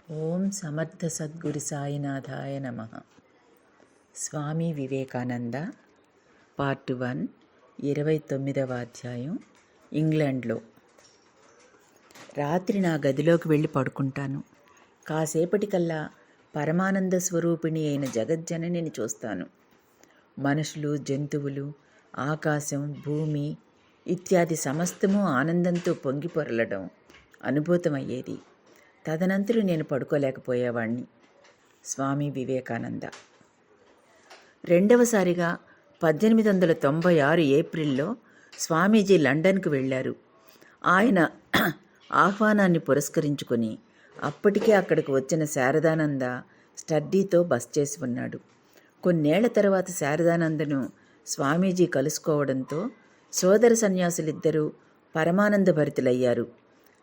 ఓం సమర్థ సద్గురు సాయినాథాయ నమ. స్వామి వివేకానంద పార్ట్ 1, 29వ అధ్యాయం. ఇంగ్లాండ్లో. రాత్రి నా గదిలోకి వెళ్ళి పడుకుంటాను. కాసేపటికల్లా పరమానంద స్వరూపిణి అయిన జగజ్జననిని చూస్తాను. మనుషులు, జంతువులు, ఆకాశం, భూమి ఇత్యాది సమస్తము ఆనందంతో పొంగి పొరలడం అనుభూతమయ్యేది. తదనంతరం నేను పడుకోలేకపోయేవాణ్ణి. స్వామి వివేకానంద. రెండవసారిగా 1896 ఏప్రిల్లో స్వామీజీ లండన్కు వెళ్ళారు. ఆయన ఆహ్వానాన్ని పురస్కరించుకొని అప్పటికే అక్కడికి వచ్చిన శారదానంద స్టడ్డీతో బస్ చేసి ఉన్నాడు. కొన్నేళ్ల తర్వాత శారదానందను స్వామీజీ కలుసుకోవడంతో సోదర సన్యాసులిద్దరూ పరమానంద భరితులయ్యారు.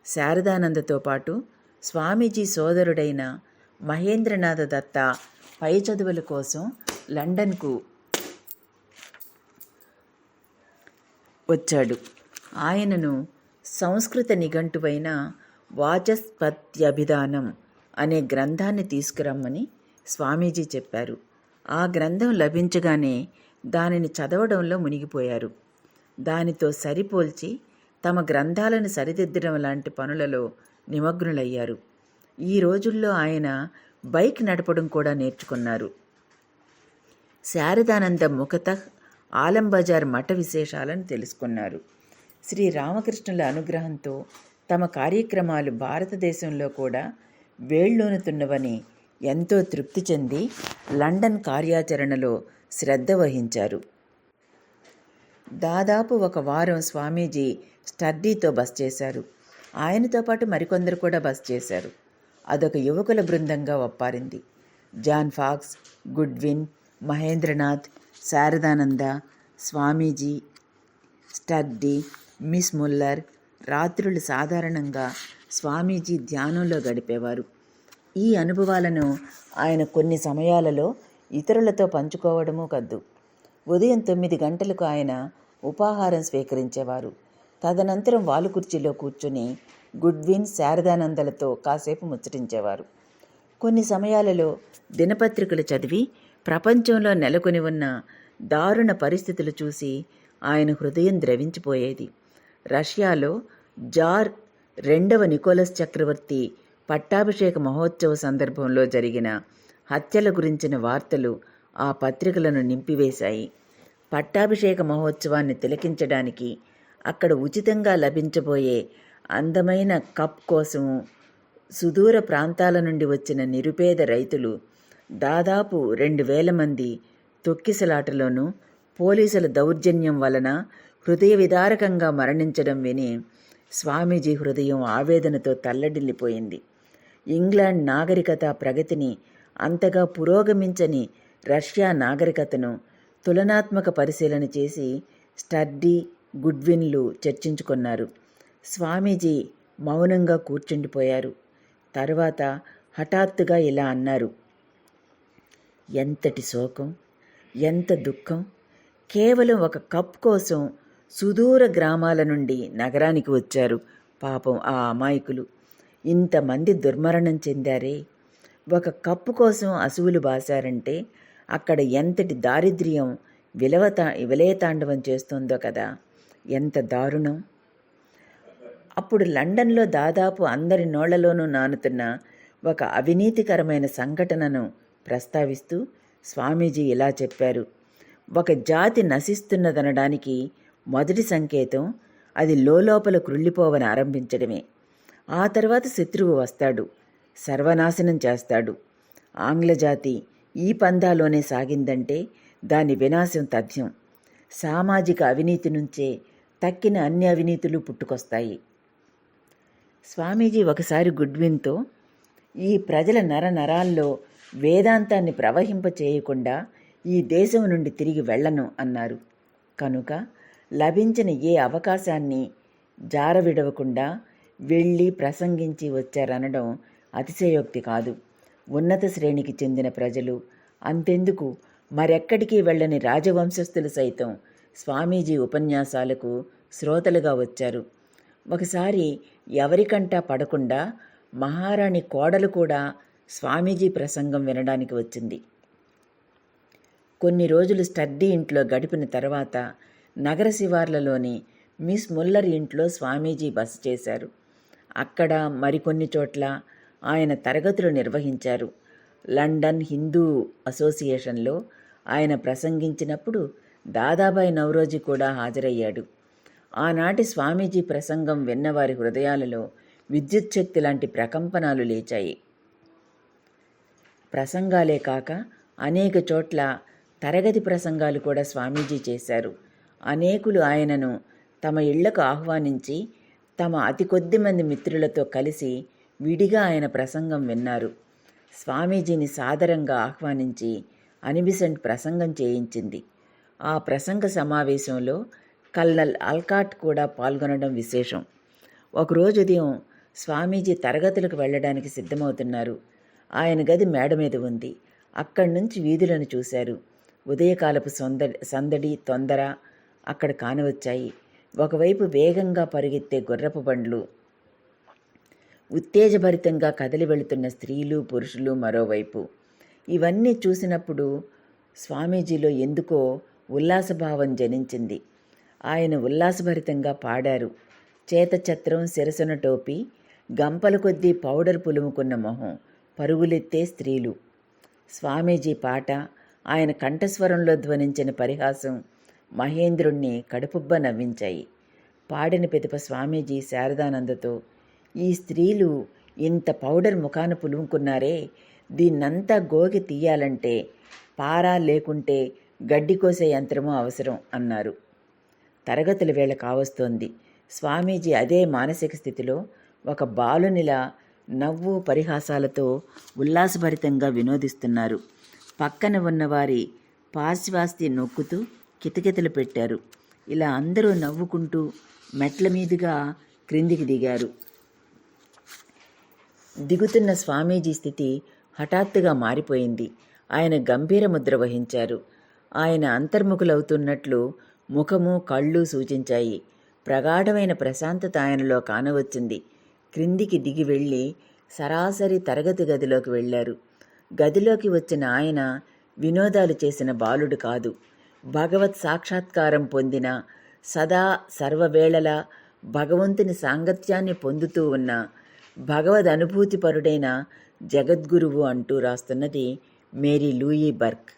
శారదానందతో పాటు స్వామీజీ సోదరుడైన మహేంద్రనాథ దత్త పై చదువుల కోసం లండన్కు వచ్చాడు. ఆయనను సంస్కృత నిఘంటువైన వాచస్పత్యభిధానం అనే గ్రంథాన్ని తీసుకురమ్మని స్వామీజీ చెప్పారు. ఆ గ్రంథం లభించగానే దానిని చదవడంలో మునిగిపోయారు. దానితో సరిపోల్చి తమ గ్రంథాలను సరిదిద్దడం లాంటి పనులలో నిమగ్నులయ్యారు. ఈ రోజుల్లో ఆయన బైక్ నడపడం కూడా నేర్చుకున్నారు. శారదానంద ముఖతః ఆలంబజార్ మఠ విశేషాలను తెలుసుకున్నారు. శ్రీ రామకృష్ణుల అనుగ్రహంతో తమ కార్యక్రమాలు భారతదేశంలో కూడా వేళ్ళూనుతున్నవని ఎంతో తృప్తి చెంది లండన్ కార్యాచరణలో శ్రద్ధ వహించారు. దాదాపు ఒక వారం స్వామీజీ స్టడ్డీతో బస్ చేశారు. ఆయనతో పాటు మరికొందరు కూడా బస్ చేశారు. అదొక యువకుల బృందంగా ఒప్పారింది. John Fox, Goodwin, Mahendranath, Saradananda, Swamiji, Sturdy, Miss Muller. రాత్రులు సాధారణంగా స్వామీజీ ధ్యానంలో గడిపేవారు. ఈ అనుభవాలను ఆయన కొన్ని సమయాలలో ఇతరులతో పంచుకోవడమూ కద్దు. ఉదయం 9 గంటలకు ఆయన ఉపాహారం స్వీకరించేవారు. తదనంతరం వాలుకుర్చీలో కూర్చుని గుడ్విన్, శారదానందలతో కాసేపు ముచ్చటించేవారు. కొన్ని సమయాలలో దినపత్రికలు చదివి ప్రపంచంలో నెలకొని ఉన్న దారుణ పరిస్థితులు చూసి ఆయన హృదయం ద్రవించిపోయేది. రష్యాలో జార్ 2వ నికోలస్ చక్రవర్తి పట్టాభిషేక మహోత్సవ సందర్భంలో జరిగిన హత్యల గురించిన వార్తలు ఆ పత్రికలను నింపివేశాయి. పట్టాభిషేక మహోత్సవాన్ని తిలకించడానికి అక్కడ ఉచితంగా లభించబోయే అందమైన కప్ కోసము సుదూర ప్రాంతాల నుండి వచ్చిన నిరుపేద రైతులు దాదాపు 2000 మంది తొక్కిసలాటలోనూ పోలీసుల దౌర్జన్యం వలన హృదయ విదారకంగా మరణించడం విని స్వామీజీ హృదయం ఆవేదనతో తల్లడిల్లిపోయింది. ఇంగ్లాండ్ నాగరికత ప్రగతిని, అంతగా పురోగమించని రష్యా నాగరికతను తులనాత్మక పరిశీలన చేసి స్టడ్డీ, గుడ్విన్లు చర్చించుకున్నారు. స్వామీజీ మౌనంగా కూర్చుండిపోయారు. తర్వాత హఠాత్తుగా ఇలా అన్నారు. ఎంతటి శోకం, ఎంత దుఃఖం! కేవలం ఒక కప్ కోసం సుదూర గ్రామాల నుండి నగరానికి వచ్చారు. పాపం ఆ అమాయకులు. ఇంతమంది దుర్మరణం చెందారే. ఒక కప్పు కోసం అసువులు బాసారంటే అక్కడ ఎంతటి దారిద్ర్యం విలయతాండవం చేస్తుందో కదా. ఎంత దారుణం! అప్పుడు లండన్లో దాదాపు అందరి నోళ్లలోనూ నానుతున్న ఒక అవినీతికరమైన సంఘటనను ప్రస్తావిస్తూ స్వామీజీ ఇలా చెప్పారు. ఒక జాతి నశిస్తున్నదనడానికి మొదటి సంకేతం అది లోపల కృళ్ళిపోవని ఆరంభించడమే. ఆ తర్వాత శత్రువు వస్తాడు, సర్వనాశనం చేస్తాడు. ఆంగ్లజాతి ఈ పందాలోనే సాగిందంటే దాని వినాశం తథ్యం. సామాజిక అవినీతి నుంచే తక్కిన అన్ని అవినీతులు పుట్టుకొస్తాయి. స్వామీజీ ఒకసారి గుడ్విన్తో, ఈ ప్రజల నరాల్లో వేదాంతాన్ని ప్రవహింపచేయకుండా ఈ దేశం నుండి తిరిగి వెళ్ళను అన్నారు. కనుక లభించిన ఏ అవకాశాన్ని జారవిడవకుండా వెళ్ళి ప్రసంగించి వచ్చారనడం అతిశయోక్తి కాదు. ఉన్నత శ్రేణికి చెందిన ప్రజలు, అంతెందుకు మరెక్కడికి వెళ్ళని రాజవంశస్థులు సైతం స్వామీజీ ఉపన్యాసాలకు శ్రోతలుగా వచ్చారు. ఒకసారి ఎవరికంటా పడకుండా మహారాణి కోడలు కూడా స్వామీజీ ప్రసంగం వినడానికి వచ్చింది. కొన్ని రోజులు స్టడ్డీ ఇంట్లో గడిపిన తర్వాత నగర శివార్లలోని మిస్ ముల్లర్ ఇంట్లో స్వామీజీ బస చేశారు. అక్కడ మరికొన్ని చోట్ల ఆయన తరగతులు నిర్వహించారు. లండన్ హిందూ అసోసియేషన్లో ఆయన ప్రసంగించినప్పుడు దాదాబాయి నౌరోజీ కూడా హాజరయ్యాడు. ఆనాటి స్వామీజీ ప్రసంగం విన్నవారి హృదయాలలో విద్యుత్ శక్తి లాంటి ప్రకంపనాలు లేచాయి. ప్రసంగాలే కాక అనేక చోట్ల తరగతి ప్రసంగాలు కూడా స్వామీజీ చేశారు. అనేకులు ఆయనను తమ ఇళ్లకు ఆహ్వానించి తమ అతి కొద్ది మంది మిత్రులతో కలిసి విడిగా ఆయన ప్రసంగం విన్నారు. స్వామీజీని సాదరంగా ఆహ్వానించి అనిబిసెంట్ ప్రసంగం చేయించింది. ఆ ప్రసంగ సమావేశంలో కల్నల్ ఆల్కాట్ కూడా పాల్గొనడం విశేషం. ఒకరోజు ఉదయం స్వామీజీ తరగతులకు వెళ్ళడానికి సిద్ధమవుతున్నారు. ఆయన గది మేడ మీద ఉంది. అక్కడి నుంచి వీధులను చూశారు. ఉదయకాలపు సందడి తొందర అక్కడ కానవచ్చాయి. ఒకవైపు వేగంగా పరుగెత్తే గుర్రపు బండ్లు, ఉత్తేజభరితంగా కదలి వెళుతున్న స్త్రీలు పురుషులు మరోవైపు. ఇవన్నీ చూసినప్పుడు స్వామీజీలో ఎందుకో ఉల్లాసభావం జనించింది. ఆయన ఉల్లాసభరితంగా పాడారు. చేతఛత్రం, శిరసున టోపీ, గంపల కొద్దీ పౌడర్ పులుముకున్న మొహం, పరుగులెత్తే స్త్రీలు. స్వామీజీ పాట, ఆయన కంఠస్వరంలో ధ్వనించిన పరిహాసం మహేంద్రుణ్ణి కడుపుబ్బ నవ్వించాయి. పాడిన పిదప స్వామీజీ శారదానందతో, ఈ స్త్రీలు ఇంత పౌడర్ ముఖాన పులుముకున్నారే, దీన్నంతా గోకి తీయాలంటే పారా లేకుంటే గడ్డి కోసే యంత్రము అవసరం అన్నారు. తరగతుల వేళ కావస్తోంది. స్వామీజీ అదే మానసిక స్థితిలో ఒక బాలునిలా నవ్వు పరిహాసాలతో ఉల్లాసభరితంగా వినోదిస్తున్నారు. పక్కన ఉన్నవారి పార్శ్వాస్తి నొక్కుతూ కితకితలు పెట్టారు. ఇలా అందరూ నవ్వుకుంటూ మెట్ల మీదుగా క్రిందికి దిగారు. దిగుతున్న స్వామీజీ స్థితి హఠాత్తుగా మారిపోయింది. ఆయన గంభీర ముద్ర వహించారు. ఆయన అంతర్ముఖులవుతున్నట్లు ముఖము కళ్ళు సూచించాయి. ప్రగాఢమైన ప్రశాంతత ఆయనలో కానవచ్చింది. క్రిందికి దిగి వెళ్ళి సరాసరి తరగతి గదిలోకి వెళ్ళారు. గదిలోకి వచ్చిన ఆయన వినోదాలు చేసిన బాలుడు కాదు. భగవత్ సాక్షాత్కారం పొందిన, సదా సర్వవేళలా భగవంతుని సాంగత్యాన్ని పొందుతూ ఉన్న భగవద్ అనుభూతిపరుడైన జగద్గురువు అంటూ రాస్తున్నది మేరీ లూయి బర్క్.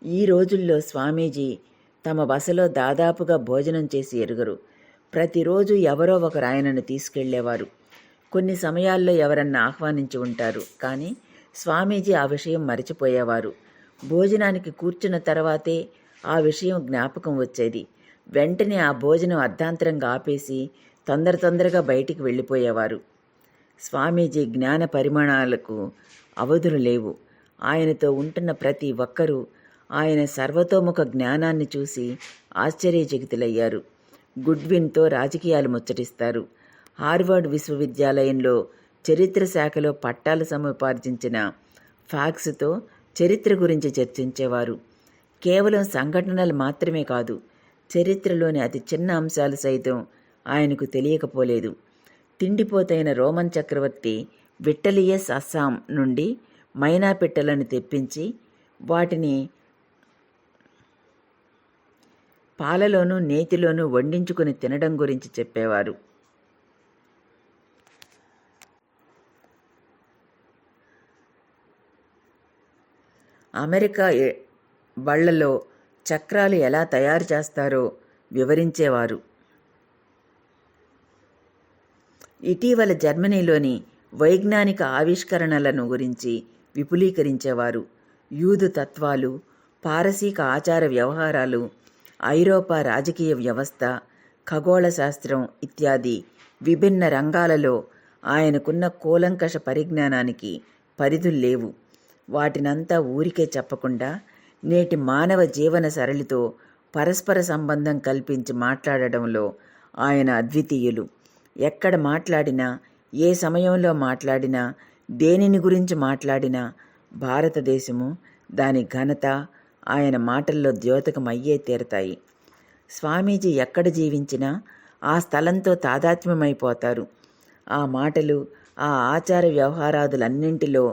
ఈ రోజుల్లో స్వామీజీ తమ బసలో దాదాపుగా భోజనం చేసి ఎరుగరు. ప్రతిరోజు ఎవరో ఒకరు ఆయనను తీసుకెళ్లేవారు. కొన్ని సమయాల్లో ఎవరన్నా ఆహ్వానించి ఉంటారు. కానీ స్వామీజీ ఆ విషయం మరిచిపోయేవారు. భోజనానికి కూర్చున్న తర్వాతే ఆ విషయం జ్ఞాపకం వచ్చేది. వెంటనే ఆ భోజనం అర్ధాంతరంగా ఆపేసి తొందరగా బయటికి వెళ్ళిపోయేవారు. స్వామీజీ జ్ఞాన పరిమాణాలకు అవధులు లేవు. ఆయనతో ఉంటున్న ప్రతి ఒక్కరూ ఆయన సర్వతోముఖ జ్ఞానాన్ని చూసి ఆశ్చర్యచకితులయ్యారు. గుడ్విన్తో రాజకీయాలు ముచ్చటిస్తారు. హార్వర్డ్ విశ్వవిద్యాలయంలో చరిత్ర శాఖలో పట్టాలు సముపార్జించిన ఫాక్స్తో చరిత్ర గురించి చర్చించేవారు. కేవలం సంఘటనలు మాత్రమే కాదు, చరిత్రలోని అతి చిన్న అంశాలు సైతం ఆయనకు తెలియకపోలేదు. తిండిపోతైన రోమన్ చక్రవర్తి విట్టలియస్ అస్సాం నుండి మైనా పిట్టలను తెప్పించి వాటిని పాలలోనూ నేతిలోనూ వండించుకుని తినడం గురించి చెప్పేవారు. అమెరికా బళ్లలో చక్రాలు ఎలా తయారు చేస్తారో వివరించేవారు. ఇటీవల జర్మనీలోని వైజ్ఞానిక ఆవిష్కరణలను గురించి విపులీకరించేవారు. యూదు తత్వాలు, పారసీక ఆచార వ్యవహారాలు, ఐరోపా రాజకీయ వ్యవస్థ, ఖగోళ శాస్త్రం ఇత్యాది విభిన్న రంగాలలో ఆయనకున్న కూలంకష పరిజ్ఞానానికి పరిధుల్లేవు. వాటినంతా ఊరికే చెప్పకుండా నేటి మానవ జీవన సరళితో పరస్పర సంబంధం కల్పించి మాట్లాడడంలో ఆయన అద్వితీయులు. ఎక్కడ మాట్లాడినా, ఏ సమయంలో మాట్లాడినా, దేనిని గురించి మాట్లాడినా భారతదేశము, దాని ఘనత ఆయన మాటల్లో ద్యోతకమయ్యే తీరతాయి. స్వామీజీ ఎక్కడ జీవించినా ఆ స్థలంతో తాదాత్మ్యమైపోతారు. ఆ మాటలు, ఆ ఆచార వ్యవహారాదులన్నింటిలో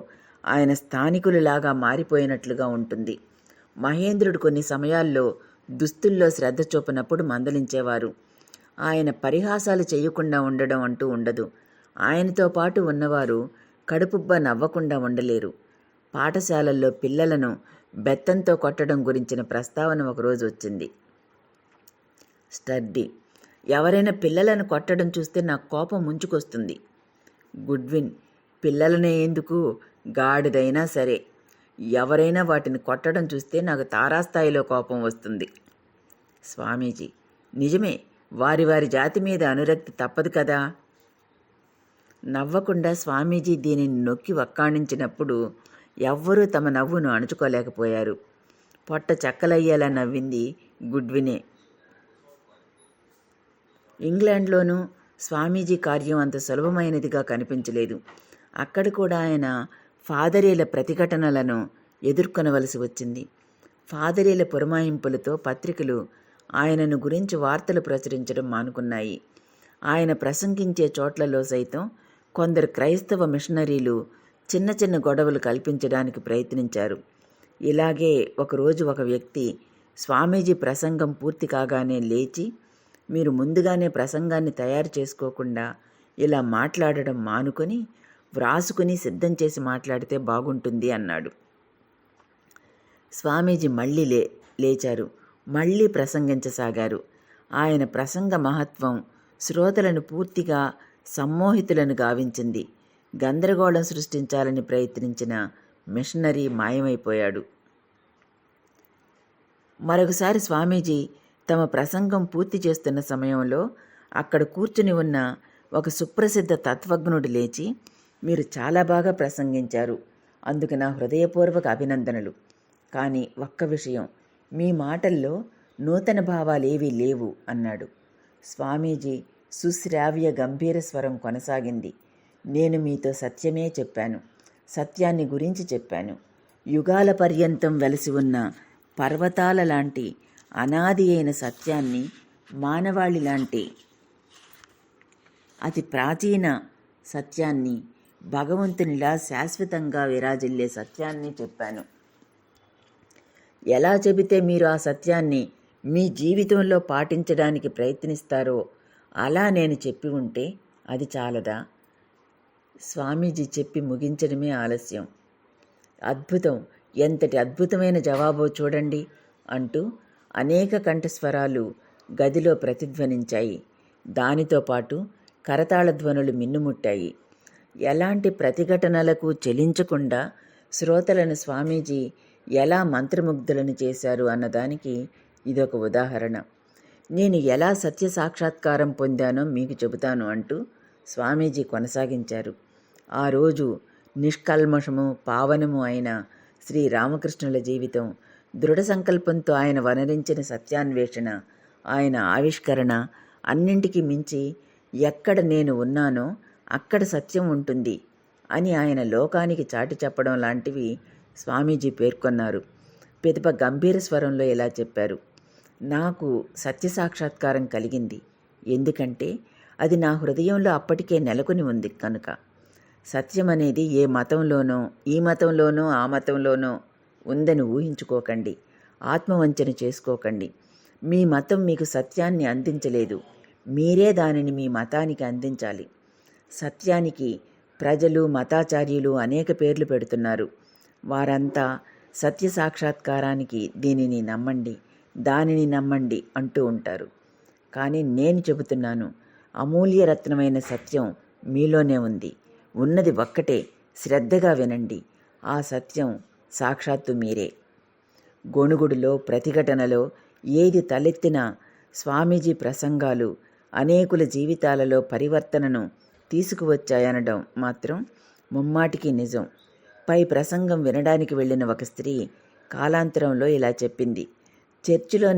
ఆయన స్థానికులలాగా మారిపోయినట్లుగా ఉంటుంది. మహేంద్రుడు కొన్ని సమయాల్లో దుస్తుల్లో శ్రద్ధ చూపనప్పుడు మందలించేవారు. ఆయన పరిహాసాలు చేయకుండా ఉండడం అంటూ ఉండదు. ఆయనతో పాటు ఉన్నవారు కడుపుబ్బ నవ్వకుండా ఉండలేరు. పాఠశాలల్లో పిల్లలను బెత్తంతో కొట్టడం గురించిన ప్రస్తావన ఒకరోజు వచ్చింది. స్టడీ: ఎవరైనా పిల్లలను కొట్టడం చూస్తే నాకు కోపం ముంచుకొస్తుంది. గుడ్విన్: పిల్లలనే ఎందుకు, గాడిదైనా సరే, ఎవరైనా వాటిని కొట్టడం చూస్తే నాకు తారాస్థాయిలో కోపం వస్తుంది. స్వామీజీ: నిజమే, వారి వారి జాతి మీద అనురక్తి తప్పదు కదా. నవ్వకుండా స్వామీజీ దీనిని నొక్కి వక్కాణించినప్పుడు ఎవ్వరూ తమ నవ్వును అణుచుకోలేకపోయారు. పొట్ట చెక్కలయ్యేలా నవ్వింది గుడ్వినే. ఇంగ్లాండ్లోనూ స్వామీజీ కార్యం అంత సులభమైనదిగా కనిపించలేదు. అక్కడ కూడా ఆయన ఫాదరీల ప్రతిఘటనలను ఎదుర్కొనవలసి వచ్చింది. ఫాదరీల పురమాయింపులతో పత్రికలు ఆయనను గురించి వార్తలు ప్రచురించడం మానుకున్నాయి. ఆయన ప్రసంగించే చోట్లలో సైతం కొందరు క్రైస్తవ మిషనరీలు చిన్న చిన్న గొడవలు కల్పించడానికి ప్రయత్నించారు. ఇలాగే ఒకరోజు ఒక వ్యక్తి స్వామీజీ ప్రసంగం పూర్తి కాగానే లేచి, మీరు ముందుగానే ప్రసంగాన్ని తయారు చేసుకోకుండా ఇలా మాట్లాడడం మానుకొని వ్రాసుకుని సిద్ధం చేసి మాట్లాడితే బాగుంటుంది అన్నాడు. స్వామీజీ మళ్ళీ లేచారు. మళ్ళీ ప్రసంగించసాగారు. ఆయన ప్రసంగ మహత్వం శ్రోతలను పూర్తిగా సమ్మోహితులను గావించింది. గందరగోళం సృష్టించాలని ప్రయత్నించిన మిషనరీ మాయమైపోయాడు. మరొకసారి స్వామీజీ తమ ప్రసంగం పూర్తి చేస్తున్న సమయంలో అక్కడ కూర్చుని ఉన్న ఒక సుప్రసిద్ధ తత్వజ్ఞుడు లేచి, మీరు చాలా బాగా ప్రసంగించారు, అందుకు నా హృదయపూర్వక అభినందనలు. కానీ ఒక్క విషయం, మీ మాటల్లో నూతన భావాలేవీ లేవు అన్నాడు. స్వామీజీ సుశ్రావ్య గంభీర స్వరం కొనసాగింది. నేను మీతో సత్యమే చెప్పాను, సత్యాన్ని గురించి చెప్పాను. యుగాల పర్యంతం వెలసి ఉన్న పర్వతాల లాంటి అనాది అయిన సత్యాన్ని, మానవాళి లాంటి అతి ప్రాచీన సత్యాన్ని, భగవంతునిలా శాశ్వతంగా విరాజిల్లే సత్యాన్ని చెప్పాను. ఎలా చెబితే మీరు ఆ సత్యాన్ని మీ జీవితంలో పాటించడానికి ప్రయత్నిస్తారో అలా నేను చెప్పి ఉంటే అది చాలదా? స్వామీజీ చెప్పి ముగించడమే ఆలస్యం. అద్భుతం, ఎంతటి అద్భుతమైన జవాబో చూడండి అంటూ అనేక కంఠస్వరాలు గదిలో ప్రతిధ్వనించాయి. దానితో పాటు కరతాళ ధ్వనులు మిన్నుముట్టాయి. ఎలాంటి ప్రతిఘటనలకు చెలించకుండా శ్రోతలను స్వామీజీ ఎలా మంత్రముగ్ధులను చేశారు అన్నదానికి ఇదొక ఉదాహరణ. నేను ఎలా సత్య సాక్షాత్కారం పొందానో మీకు చెబుతాను అంటూ స్వామీజీ కొనసాగించారు. ఆ రోజు నిష్కల్మషము పావనము అయిన శ్రీ రామకృష్ణుల జీవితం, దృఢ సంకల్పంతో ఆయన వనరించిన సత్యాన్వేషణ, ఆయన ఆవిష్కరణ, అన్నింటికి మించి ఎక్కడ నేను ఉన్నానో అక్కడ సత్యం ఉంటుంది అని ఆయన లోకానికి చాటి చెప్పడం లాంటివి స్వామీజీ పేర్కొన్నారు. పిదప గంభీర స్వరంలో ఇలా చెప్పారు, నాకు సత్య సాక్షాత్కారం కలిగింది. ఎందుకంటే అది నా హృదయంలో అప్పటికే నెలకొని ఉంది కనుక. సత్యం అనేది ఏ మతంలోనో, ఈ మతంలోనో, ఆ మతంలోనో ఉందని ఊహించుకోకండి. ఆత్మవంచన చేసుకోకండి. మీ మతం మీకు సత్యాన్ని అందించలేదు, మీరే దానిని మీ మతానికి అందించాలి. సత్యానికి ప్రజలు, మతాచార్యులు అనేక పేర్లు పెడుతున్నారు. వారంతా సత్య సాక్షాత్కారానికి దీనిని నమ్మండి, దానిని నమ్మండి అంటూ ఉంటారు. కానీ నేను చెబుతున్నాను, అమూల్య రత్నమైన సత్యం మీలోనే ఉంది. ఉన్నది ఒక్కటే, శ్రద్ధగా వినండి. ఆ సత్యం సాక్షాత్తు మీరే. గొణుగుడిలో, ప్రతిఘటనలో ఏది తలెత్తినా స్వామీజీ ప్రసంగాలు అనేకుల జీవితాలలో పరివర్తనను తీసుకువచ్చాయనడం మాత్రం ముమ్మాటికి నిజం. పై ప్రసంగం వినడానికి వెళ్ళిన ఒక స్త్రీ కాలాంతరంలో ఇలా చెప్పింది, చర్చిలో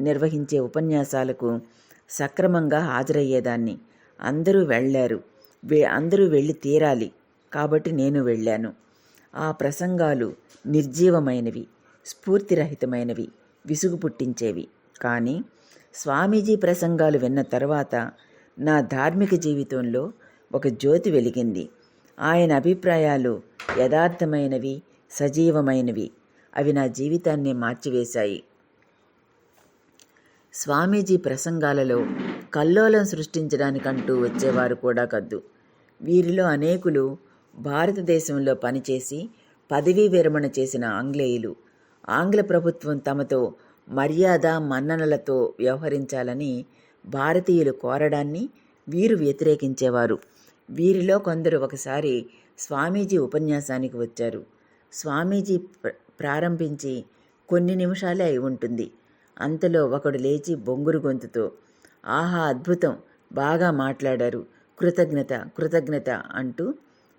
నిర్వహించే ఉపన్యాసాలకు సక్రమంగా హాజరయ్యేదాన్ని. అందరూ వెళ్ళారు, అందరూ వెళ్ళి తీరాలి కాబట్టి నేను వెళ్ళాను. ఆ ప్రసంగాలు నిర్జీవమైనవి, స్ఫూర్తిరహితమైనవి, విసుగు పుట్టించేవి. కానీ స్వామీజీ ప్రసంగాలు విన్న తర్వాత నా ధార్మిక జీవితంలో ఒక జ్యోతి వెలిగింది. ఆయన అభిప్రాయాలు యథార్థమైనవి, సజీవమైనవి. అవి నా జీవితాన్ని మార్చివేశాయి. స్వామీజీ ప్రసంగాలలో కల్లోలం సృష్టించడానికంటూ వచ్చేవారు కూడా కద్దు. వీరిలో అనేకులు భారతదేశంలో పనిచేసి పదవీ విరమణ చేసిన ఆంగ్లేయులు. ఆంగ్ల ప్రభుత్వం తమతో మర్యాద మన్ననలతో వ్యవహరించాలని భారతీయులు కోరడాన్ని వీరు వ్యతిరేకించేవారు. వీరిలో కొందరు ఒకసారి స్వామీజీ ఉపన్యాసానికి వచ్చారు. స్వామీజీ ప్రారంభించి కొన్ని నిమిషాలే అయి ఉంటుంది. అంతలో ఒకడు లేచి బొంగురు గొంతుతో, ఆహా అద్భుతం, బాగా మాట్లాడారు, కృతజ్ఞత కృతజ్ఞత అంటూ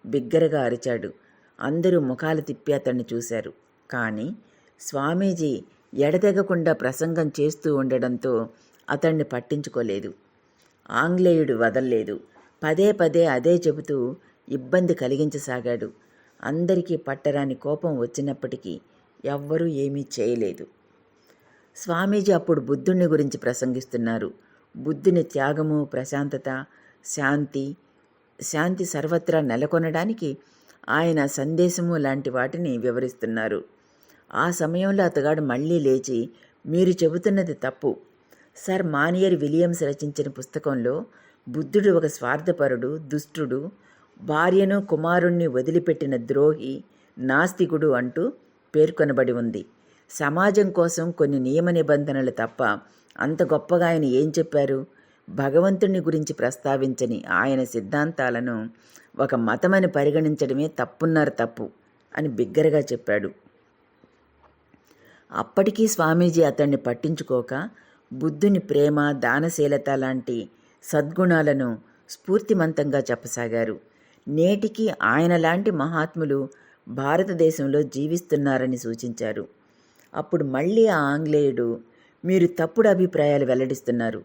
బిగ్గరగా అరిచాడు. అందరూ ముఖాలు తిప్పి అతన్ని చూశారు. కానీ స్వామీజీ ఎడతెగకుండా ప్రసంగం చేస్తూ ఉండడంతో అతన్ని పట్టించుకోలేదు. ఆంగ్లేయుడు వదల్లేదు. పదే పదే అదే చెబుతూ ఇబ్బంది కలిగించసాగాడు. అందరికీ పట్టరాని కోపం వచ్చినప్పటికీ ఎవ్వరూ ఏమీ చేయలేదు. స్వామీజీ అప్పుడు బుద్ధుని గురించి ప్రసంగిస్తున్నారు. బుద్ధుని త్యాగము, ప్రశాంతత, శాంతి సర్వత్రా నెలకొనడానికి ఆయన సందేశము లాంటి వాటిని వివరిస్తున్నారు. ఆ సమయంలో అతగాడు మళ్ళీ లేచి, మీరు చెబుతున్నది తప్పు. సర్ మానియర్ విలియమ్స్ రచించిన పుస్తకంలో బుద్ధుడు ఒక స్వార్థపరుడు, దుష్టుడు, భార్యను కుమారుణ్ణి వదిలిపెట్టిన ద్రోహి, నాస్తికుడు అంటూ పేర్కొనబడి ఉంది. సమాజం కోసం కొన్ని నియమ నిబంధనలు తప్ప అంత గొప్పగా ఆయన ఏం చెప్పారు? భగవంతుని గురించి ప్రస్తావించని ఆయన సిద్ధాంతాలను ఒక మతమని పరిగణించడమే తప్పు అని బిగ్గరగా చెప్పాడు. అప్పటికీ స్వామీజీ అతన్ని పట్టించుకోక బుద్ధుని ప్రేమ, దానశీలత లాంటి సద్గుణాలను స్ఫూర్తిమంతంగా చెప్పసాగారు. నేటికి ఆయన లాంటి మహాత్ములు భారతదేశంలో జీవిస్తున్నారని సూచించారు. అప్పుడు మళ్ళీ ఆ ఆంగ్లేయుడు, మీరు తప్పుడు అభిప్రాయాలు వెల్లడిస్తున్నారు.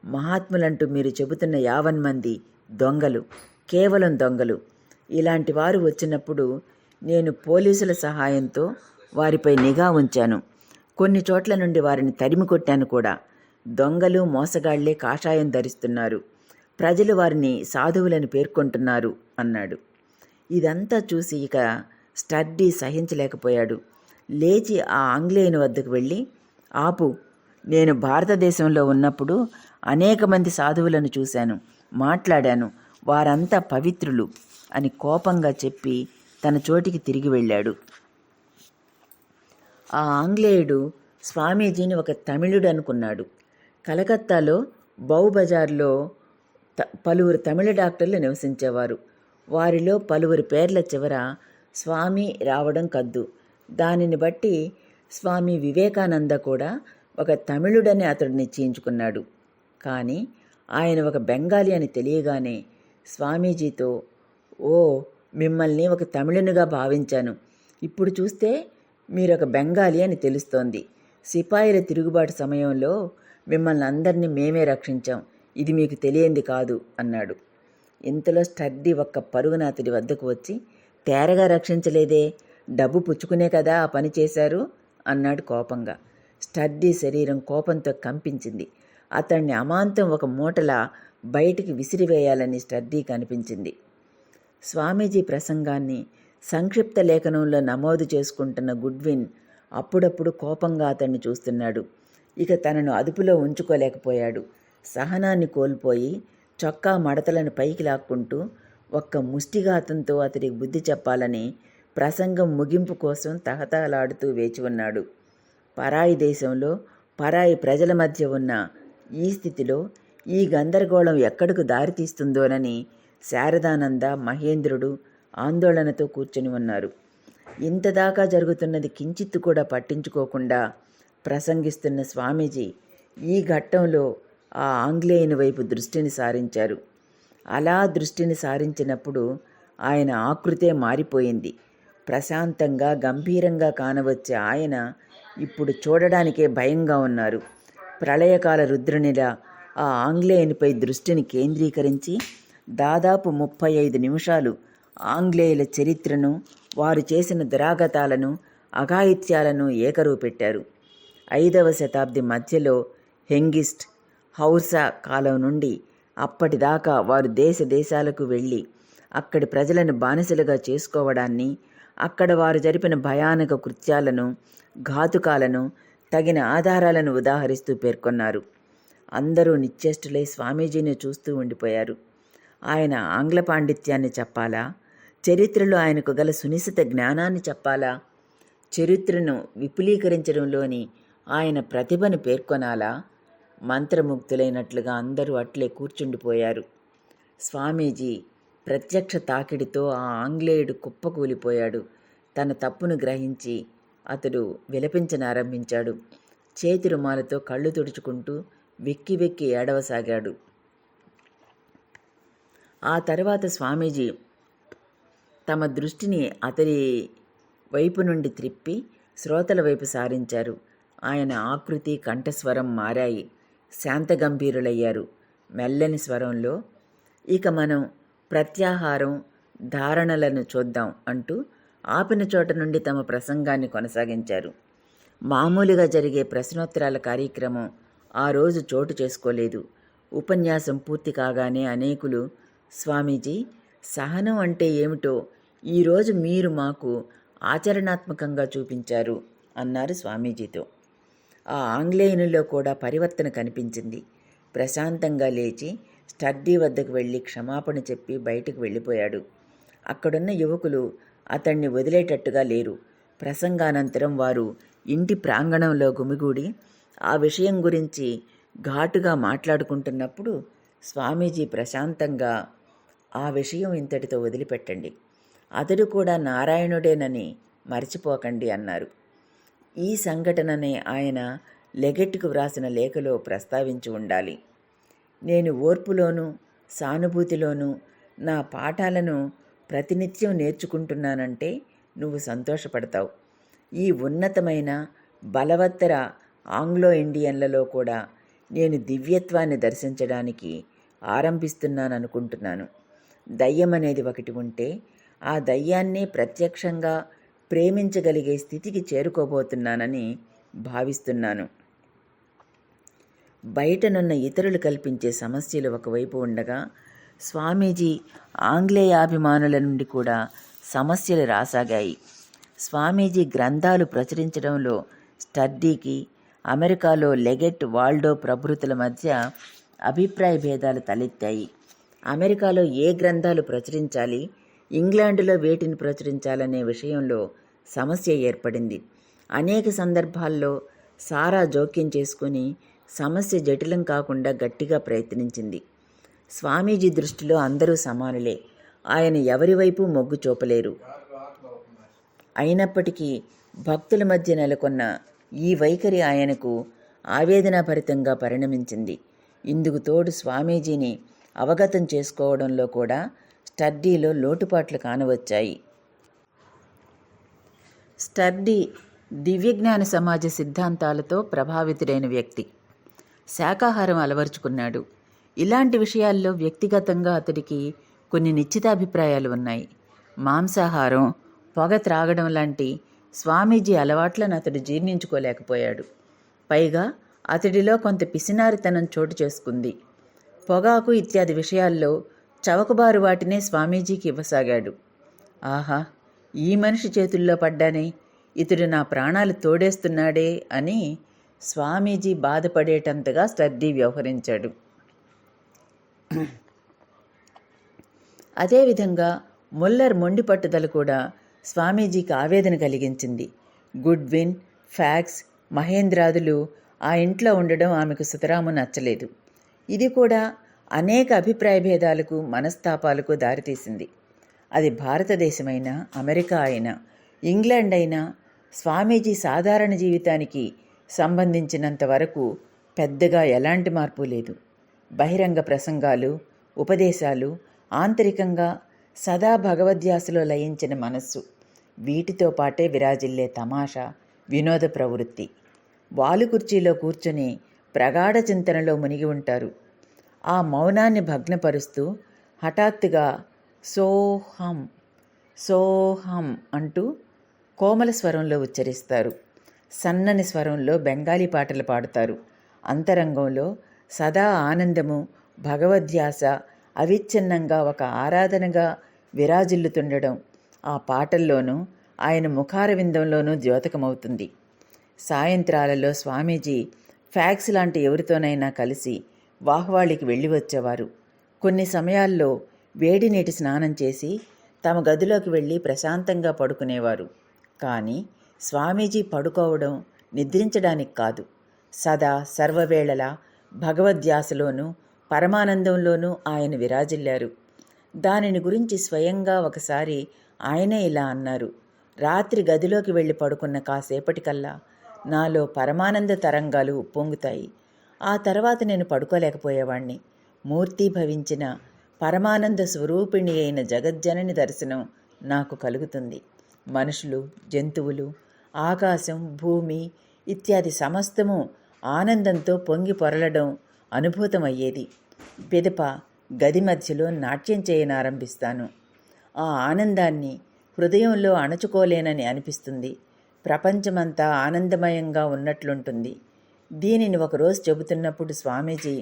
మహాత్ములంటూ మీరు చెబుతున్న 50 మంది దొంగలు, కేవలం దొంగలు. ఇలాంటి వారు వచ్చినప్పుడు నేను పోలీసుల సహాయంతో వారిపై నిఘా ఉంచాను. కొన్ని చోట్ల నుండి వారిని తరిమి కొట్టాను కూడా. దొంగలు, మోసగాళ్లే కాషాయం ధరిస్తున్నారు. ప్రజలు వారిని సాధువులని పేర్కొంటున్నారు అన్నాడు. ఇదంతా చూసి ఇక స్టర్డీ సహించలేకపోయాడు. లేచి ఆ ఆంగ్లేయుని వద్దకు వెళ్ళి, ఆపు, నేను భారతదేశంలో ఉన్నప్పుడు అనేక మంది సాధువులను చూశాను, మాట్లాడాను, వారంతా పవిత్రులు అని కోపంగా చెప్పి తన చోటికి తిరిగి వెళ్ళాడు. ఆ ఆంగ్లేయుడు స్వామీజీని ఒక తమిళుడు అనుకున్నాడు. కలకత్తాలో బౌబజార్లో పలువురు తమిళ డాక్టర్లు నివసించేవారు. వారిలో పలువురి పేర్ల చివర స్వామి రావడం కద్దు. దానిని బట్టి స్వామి వివేకానంద కూడా ఒక తమిళుడని అతడు నిశ్చయించుకున్నాడు. కానీ ఆయన ఒక బెంగాలీ అని తెలియగానే స్వామీజీతో, ఓ, మిమ్మల్ని ఒక తమిళునిగా భావించాను, ఇప్పుడు చూస్తే మీరొక బెంగాలీ అని తెలుస్తోంది. సిపాయిల తిరుగుబాటు సమయంలో మిమ్మల్ని అందరినీ మేమే రక్షించాం, ఇది మీకు తెలియంది కాదు అన్నాడు. ఇంతలో స్టర్డీ ఒక్క పరుగున అతడి వద్దకు వచ్చి, తేరగా రక్షించలేదే, డబ్బు పుచ్చుకునే కదా ఆ పని చేశారు అన్నాడు కోపంగా. స్టర్డీ శరీరం కోపంతో కంపించింది. అతన్ని అమాంతం ఒక మూటలా బయటికి విసిరివేయాలని స్టర్డీకి అనిపించింది. స్వామీజీ ప్రసంగాన్ని సంక్షిప్త లేఖనంలో నమోదు చేసుకుంటున్న గుడ్విన్ అప్పుడప్పుడు కోపంగా అతన్ని చూస్తున్నాడు. ఇక తనను అదుపులో ఉంచుకోలేకపోయాడు. సహనాన్ని కోల్పోయి చొక్కా మడతలను పైకి లాక్కుంటూ ఒక్క ముష్టిఘాతంతో అతడికి బుద్ధి చెప్పాలని ప్రసంగం ముగింపు కోసం తహతహలాడుతూ వేచి ఉన్నాడు. పరాయి దేశంలో పరాయి ప్రజల మధ్య ఉన్న ఈ స్థితిలో ఈ గందరగోళం ఎక్కడకు దారితీస్తుందోనని శారదానంద, మహేంద్రుడు ఆందోళనతో కూర్చొని ఉన్నారు. ఇంతదాకా జరుగుతున్నది కించిత్తు కూడా పట్టించుకోకుండా ప్రసంగిస్తున్న స్వామీజీ ఈ ఘట్టంలో ఆ ఆంగ్లేయుని వైపు దృష్టిని సారించారు. అలా దృష్టిని సారించినప్పుడు ఆయన ఆకృతే మారిపోయింది. ప్రశాంతంగా, గంభీరంగా కానవచ్చే ఆయన ఇప్పుడు చూడడానికే భయంగా ఉన్నారు. ప్రళయకాల రుద్రునిలా ఆ ఆంగ్లేయునిపై దృష్టిని కేంద్రీకరించి దాదాపు 35 నిమిషాలు ఆంగ్లేయుల చరిత్రను, వారు చేసిన దురాగతాలను, అఘాయిత్యాలను ఏకరువు పెట్టారు. 5వ శతాబ్ది మధ్యలో హెంగిస్ట్, హౌసా కాలం నుండి అప్పటిదాకా వారు దేశాలకు వెళ్ళి అక్కడి ప్రజలను బానిసలుగా చేసుకోవడాన్ని, అక్కడ వారు జరిపిన భయానక కృత్యాలను, ఘాతుకాలను, తగిన ఆధారాలను ఉదాహరిస్తూ పేర్కొన్నారు. అందరూ నిశ్చేష్టులై స్వామీజీని చూస్తూ ఉండిపోయారు. ఆయన ఆంగ్ల పాండిత్యాన్ని చెప్పాలా? చరిత్రలో ఆయనకు గల సునిశిత జ్ఞానాన్ని చెప్పాలా? చరిత్రను విపులీకరించడంలోని ఆయన ప్రతిభను పేర్కొనాలా? మంత్రముగ్ధులైనట్లుగా అందరూ అట్లే కూర్చుండిపోయారు. స్వామీజీ ప్రత్యక్ష తాకిడితో ఆ ఆంగ్లేయుడు కుప్పకూలిపోయాడు. తన తప్పును గ్రహించి అతడు విలపించనారంభించాడు. చేతి రుమాలతో కళ్ళు తుడుచుకుంటూ వెక్కి వెక్కి ఏడవసాగాడు. ఆ తర్వాత స్వామీజీ తమ దృష్టిని అతడి వైపు నుండి త్రిప్పి శ్రోతల వైపు సారించారు. ఆయన ఆకృతి, కంఠస్వరం మారాయి. శాంతగంభీరులయ్యారు. మెల్లని స్వరంలో, ఇక మనం ప్రత్యాహారం, ధారణలను చూద్దాం అంటూ ఆపిన చోట నుండి తమ ప్రసంగాన్ని కొనసాగించారు. మామూలుగా జరిగే ప్రశ్నోత్తరాల కార్యక్రమం ఆ రోజు చోటు చేసుకోలేదు. ఉపన్యాసం పూర్తి కాగానే అనేకులు, స్వామీజీ, సహనం అంటే ఏమిటో ఈరోజు మీరు మాకు ఆచరణాత్మకంగా చూపించారు అన్నారు స్వామీజీతో. ఆ ఆంగ్లేయునిలో కూడా పరివర్తన కనిపించింది. ప్రశాంతంగా లేచి స్టడీ వద్దకు వెళ్ళి క్షమాపణ చెప్పి బయటకు వెళ్ళిపోయాడు. అక్కడున్న యువకులు అతన్ని వదిలేటట్టుగా లేరు. ప్రసంగానంతరం వారు ఇంటి ప్రాంగణంలో గుమిగూడి ఆ విషయం గురించి ఘాటుగా మాట్లాడుకుంటున్నప్పుడు స్వామీజీ ప్రశాంతంగా, ఆ విషయం ఇంతటితో వదిలిపెట్టండి, అతడు కూడా నారాయణుడేనని మర్చిపోకండి అన్నారు. ఈ సంఘటననే ఆయన లెగెట్కు వ్రాసిన లేఖలో ప్రస్తావించి ఉండాలి. నేను ఓర్పులోనూ సానుభూతిలోనూ నా పాఠాలను ప్రతినిత్యం నేర్చుకుంటున్నానంటే నువ్వు సంతోషపడతావు. ఈ ఉన్నతమైన బలవత్తర ఆంగ్లో ఇండియన్లలో కూడా నేను దివ్యత్వాన్ని దర్శించడానికి ఆరంభిస్తున్నాననుకుంటున్నాను. దయ్యం అనేది ఒకటి ఉంటే ఆ దయ్యాన్నే ప్రత్యక్షంగా ప్రేమించగలిగే స్థితికి చేరుకోబోతున్నానని భావిస్తున్నాను. బయటనున్న ఇతరులు కల్పించే సమస్యలు ఒకవైపు ఉండగా, స్వామీజీ ఆంగ్లేయాభిమానుల నుండి కూడా సమస్యలు రాసాగాయి. స్వామీజీ గ్రంథాలు ప్రచురించడంలో స్టర్డీకి, అమెరికాలో లెగెట్, వాల్డో ప్రభృతుల మధ్య అభిప్రాయ భేదాలు తలెత్తాయి. అమెరికాలో ఏ గ్రంథాలు ప్రచురించాలి, ఇంగ్లాండులో వేటిని ప్రచురించాలనే విషయంలో సమస్య ఏర్పడింది. అనేక సందర్భాల్లో సారా జోక్యం చేసుకుని సమస్య జటిలం కాకుండా గట్టిగా ప్రయత్నించింది. స్వామీజీ దృష్టిలో అందరూ సమానులే. ఆయన ఎవరి వైపు మొగ్గు చూపలేరు. అయినప్పటికీ భక్తుల మధ్య నెలకొన్న ఈ వైఖరి ఆయనకు ఆవేదనాభరితంగా పరిణమించింది. ఇందుకు తోడు స్వామీజీని అవగతం చేసుకోవడంలో కూడా స్టర్డీలో లోటుపాట్లు కానవచ్చాయి. స్టర్డీ దివ్యజ్ఞాన సమాజ సిద్ధాంతాలతో ప్రభావితుడైన వ్యక్తి. శాకాహారం అలవర్చుకున్నాడు. ఇలాంటి విషయాల్లో వ్యక్తిగతంగా అతడికి కొన్ని నిశ్చితాభిప్రాయాలు ఉన్నాయి. మాంసాహారం, పొగ త్రాగడం లాంటి స్వామీజీ అలవాట్లను అతడు జీర్ణించుకోలేకపోయాడు. పైగా అతడిలో కొంత పిసినారితనం చోటు చేసుకుంది. పొగాకు ఇత్యాది విషయాల్లో చవకబారు వాటినే స్వామీజీకి ఇవ్వసాగాడు. ఆహా, ఈ మనిషి చేతుల్లో పడ్డానే, ఇతడు నా ప్రాణాలు తోడేస్తున్నాడే అని స్వామీజీ బాధపడేటంతగా స్టర్డీ వ్యవహరించాడు. అదేవిధంగా ముల్లర్ మొండి పట్టుదల కూడా స్వామీజీకి ఆవేదన కలిగించింది. గుడ్విన్, ఫ్యాక్స్, మహేంద్రాదులు ఆ ఇంట్లో ఉండడం ఆమెకు సుతరాము నచ్చలేదు. ఇది కూడా అనేక అభిప్రాయ భేదాలకు, మనస్తాపాలకు దారితీసింది. అది భారతదేశమైనా, అమెరికా అయినా, ఇంగ్లాండ్ అయినా స్వామీజీ సాధారణ జీవితానికి సంబంధించినంత వరకు పెద్దగా ఎలాంటి మార్పు లేదు. బహిరంగ ప్రసంగాలు, ఉపదేశాలు, ఆంతరికంగా సదా భగవద్ధ్యాసలో లయించిన మనస్సు, వీటితో పాటే విరాజిల్లే తమాషా, వినోద ప్రవృత్తి. వాలుకుర్చీలో కూర్చొని ప్రగాఢ చింతనలో మునిగి ఉంటారు. ఆ మౌనాన్ని భగ్నపరుస్తూ హఠాత్తుగా సోహం సోహం అంటూ కోమల స్వరంలో ఉచ్చరిస్తారు. సన్నని స్వరంలో బెంగాలీ పాటలు పాడుతారు. అంతరంగంలో సదా ఆనందము, భగవద్ధ్యాస అవిచ్ఛిన్నంగా ఒక ఆరాధనగా విరాజిల్లుతుండడం ఆ పాటల్లోనూ ఆయన ముఖారవిందంలోనూ ద్యోతకమవుతుంది. సాయంత్రాలలో స్వామీజీ ఫ్యాక్స్ లాంటి ఎవరితోనైనా కలిసి వాహ్వాళికి వెళ్ళి వచ్చేవారు. కొన్ని సమయాల్లో వేడి నీటి స్నానం చేసి తమ గదిలోకి వెళ్ళి ప్రశాంతంగా పడుకునేవారు. కానీ స్వామీజీ పడుకోవడం నిద్రించడానికి కాదు, సదా సర్వవేళలా భగవద్ధ్యాసలోనూ పరమానందంలోనూ ఆయన విరాజిల్లారు. దానిని గురించి స్వయంగా ఒకసారి ఆయనే ఇలా అన్నారు: రాత్రి గదిలోకి వెళ్ళి పడుకున్న కాసేపటికల్లా నాలో పరమానంద తరంగాలు ఉప్పొంగుతాయి. ఆ తర్వాత నేను పడుకోలేకపోయేవాణ్ణి. మూర్తీభవించిన పరమానంద స్వరూపిణి అయిన జగజ్జనని దర్శనం నాకు కలుగుతుంది. మనుషులు, జంతువులు, ఆకాశం, భూమి ఇత్యాది సమస్తము ఆనందంతో పొంగి పొరలడం అనుభూతమయ్యేది. పిదప గది మధ్యలో నాట్యం చేయనారంభిస్తాను. ఆ ఆనందాన్ని హృదయంలో అణచుకోలేనని అనిపిస్తుంది. ప్రపంచమంతా ఆనందమయంగా ఉన్నట్లుంటుంది. దీనిని ఒకరోజు చెబుతున్నప్పుడు స్వామీజీ